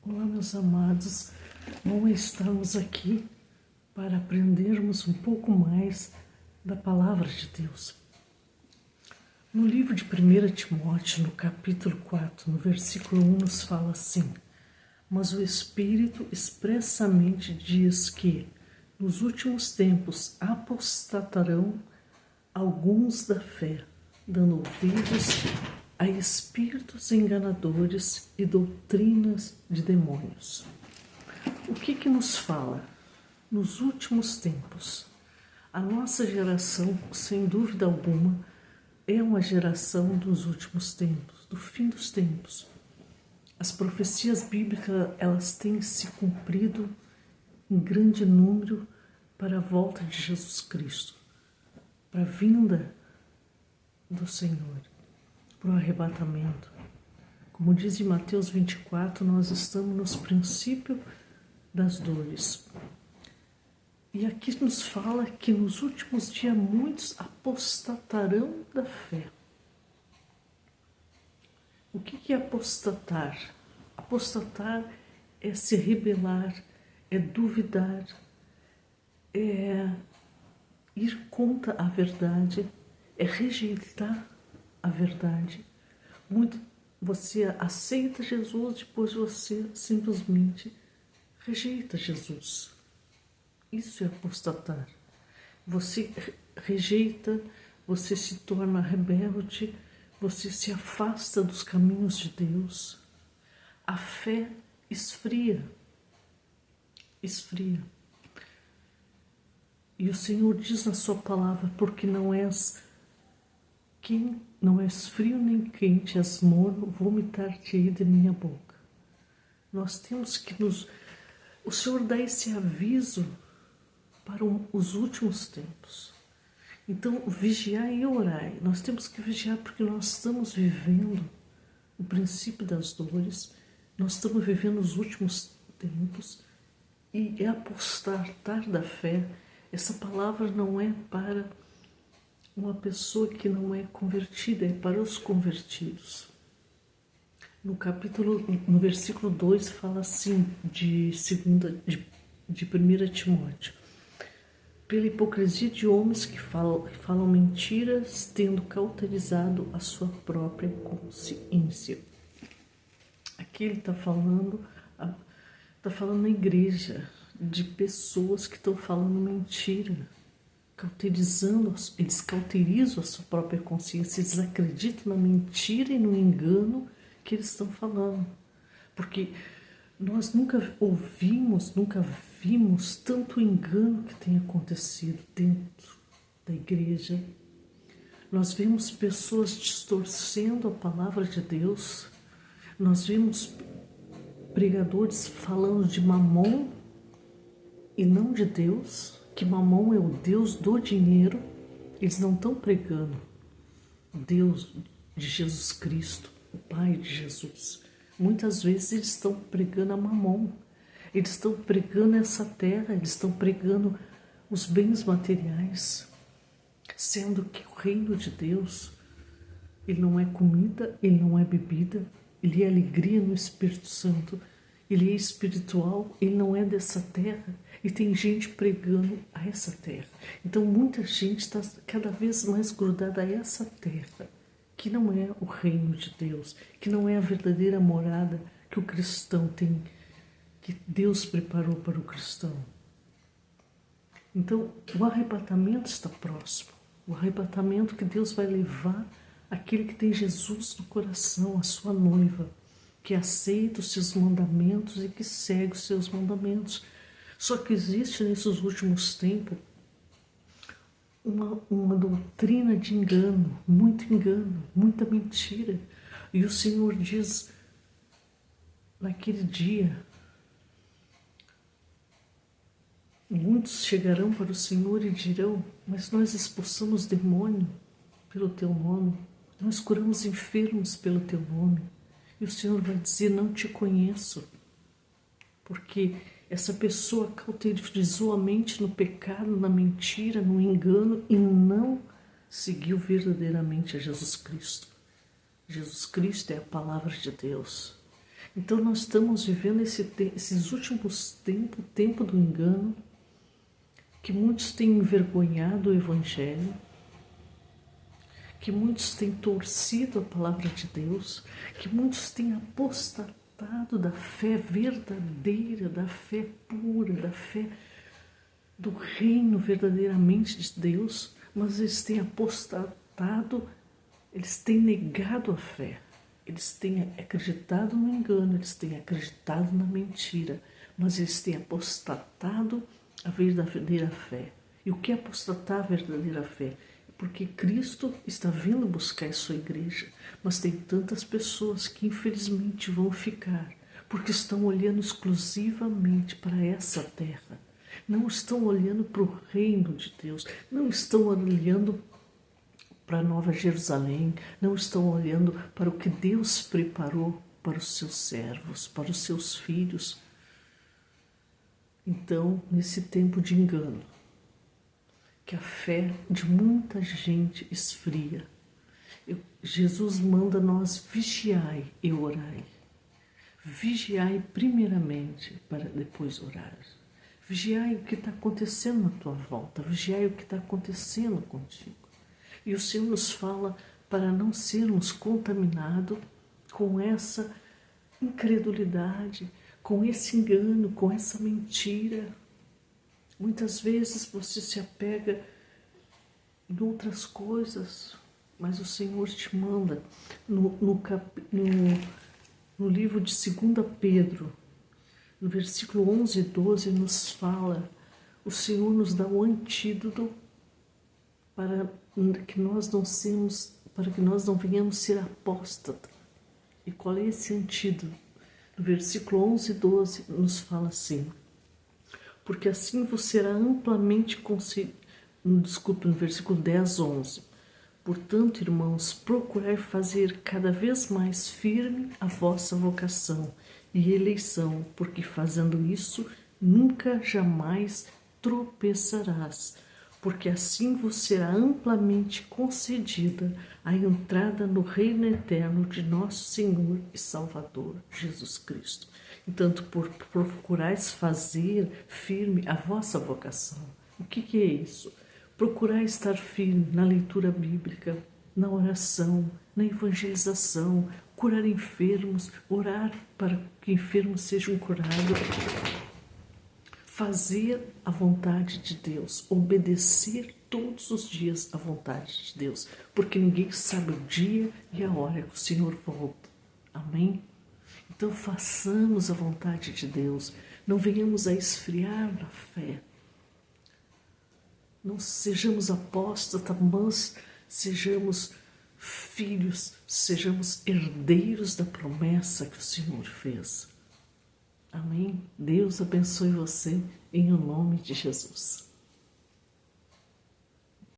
Olá, meus amados, bom estarmos aqui para aprendermos um pouco mais da Palavra de Deus. No livro de 1 Timóteo, no capítulo 4, no versículo 1, nos fala assim: mas o Espírito expressamente diz que, nos últimos tempos, apostatarão alguns da fé, dando ouvidos a espíritos enganadores e doutrinas de demônios. O que nos fala? Nos últimos tempos, a nossa geração, sem dúvida alguma, é uma geração dos últimos tempos, do fim dos tempos. As profecias bíblicas, elas têm se cumprido em grande número para a volta de Jesus Cristo, para a vinda do Senhor, para o arrebatamento. Como diz em Mateus 24, nós estamos nos princípios das dores. E aqui nos fala que nos últimos dias muitos apostatarão da fé. O que é apostatar? Apostatar é se rebelar, é duvidar, é ir contra a verdade, é rejeitar a verdade. Você aceita Jesus, depois você simplesmente rejeita Jesus. Isso é apostatar. Você rejeita, você se torna rebelde, você se afasta dos caminhos de Deus. A fé esfria. E o Senhor diz na sua palavra: porque não és frio nem quente, és morno, vomitar-te-ei de minha boca. Nós temos que o Senhor dá esse aviso para os últimos tempos. Então, vigiai e orai. Nós temos que vigiar porque nós estamos vivendo o princípio das dores, nós estamos vivendo os últimos tempos, e é apostatar da fé. Essa palavra não é para uma pessoa que não é convertida, é para os convertidos. No versículo 2 fala assim, de 1 Timóteo: pela hipocrisia de homens que falam mentiras, tendo cauterizado a sua própria consciência. Aqui ele está falando na igreja, de pessoas que estão falando mentira, eles cauterizam a sua própria consciência, eles acreditam na mentira e no engano que eles estão falando, porque nós nunca ouvimos, nunca vimos tanto engano que tem acontecido dentro da igreja. Nós vemos pessoas distorcendo a palavra de Deus, nós vemos pregadores falando de Mamon e não de Deus, que Mamon é o Deus do dinheiro. Eles não estão pregando o Deus de Jesus Cristo, o Pai de Jesus. Muitas vezes eles estão pregando a Mamon, eles estão pregando essa terra, eles estão pregando os bens materiais, sendo que o reino de Deus, ele não é comida, ele não é bebida, ele é alegria no Espírito Santo, ele é espiritual, ele não é dessa terra, e tem gente pregando a essa terra. Então muita gente está cada vez mais grudada a essa terra, que não é o reino de Deus, que não é a verdadeira morada que o cristão tem, que Deus preparou para o cristão. Então, o arrebatamento está próximo. O arrebatamento que Deus vai levar aquele que tem Jesus no coração, a sua noiva, que aceita os seus mandamentos e que segue os seus mandamentos. Só que existe nesses últimos tempos uma doutrina de engano, muita mentira. E o Senhor diz naquele dia: muitos chegarão para o Senhor e dirão: mas nós expulsamos demônio pelo teu nome, nós curamos enfermos pelo teu nome. E o Senhor vai dizer: não te conheço, porque essa pessoa cauterizou a mente no pecado, na mentira, no engano, e não seguiu verdadeiramente a Jesus Cristo. Jesus Cristo é a palavra de Deus. Então nós estamos vivendo esses últimos tempos, o tempo do engano, que muitos têm envergonhado o Evangelho, que muitos têm torcido a palavra de Deus, que muitos têm apostatado da fé verdadeira, da fé pura, da fé do reino verdadeiramente de Deus, mas eles têm apostatado, eles têm negado a fé. Eles têm acreditado no engano, eles têm acreditado na mentira, mas eles têm apostatado a verdadeira fé. E o que é apostatar a verdadeira fé? Porque Cristo está vindo buscar a sua igreja, mas tem tantas pessoas que infelizmente vão ficar, porque estão olhando exclusivamente para essa terra. Não estão olhando para o reino de Deus, não estão olhando para a Nova Jerusalém, não estão olhando para o que Deus preparou para os seus servos, para os seus filhos. Então, nesse tempo de engano, que a fé de muita gente esfria, Jesus manda nós vigiai e orai. Vigiai primeiramente para depois orar. Vigiai o que está acontecendo na tua volta, vigiai o que está acontecendo contigo. E o Senhor nos fala para não sermos contaminados com essa incredulidade, com esse engano, com essa mentira. Muitas vezes você se apega em outras coisas, mas o Senhor te manda no livro de 2 Pedro, no versículo 11 e 12, nos fala, o Senhor nos dá o antídoto para que nós não venhamos ser apóstatas. E qual é esse antídoto? No versículo 11 e 12 nos fala assim: porque assim vos será amplamente concedido. Desculpe, no versículo 10, 11. Portanto, irmãos, procurai fazer cada vez mais firme a vossa vocação e eleição, porque fazendo isso, nunca jamais tropeçarás, porque assim vos será amplamente concedida a entrada no reino eterno de nosso Senhor e Salvador Jesus Cristo. Entanto, procurais fazer firme a vossa vocação. O que é isso? Procurar estar firme na leitura bíblica, na oração, na evangelização, curar enfermos, orar para que enfermos sejam curados, fazer a vontade de Deus, obedecer todos os dias a vontade de Deus, porque ninguém sabe o dia e a hora que o Senhor volta. Amém? Então façamos a vontade de Deus, não venhamos a esfriar na fé, não sejamos apóstatas, mas sejamos filhos, sejamos herdeiros da promessa que o Senhor fez. Amém? Deus abençoe você em nome de Jesus.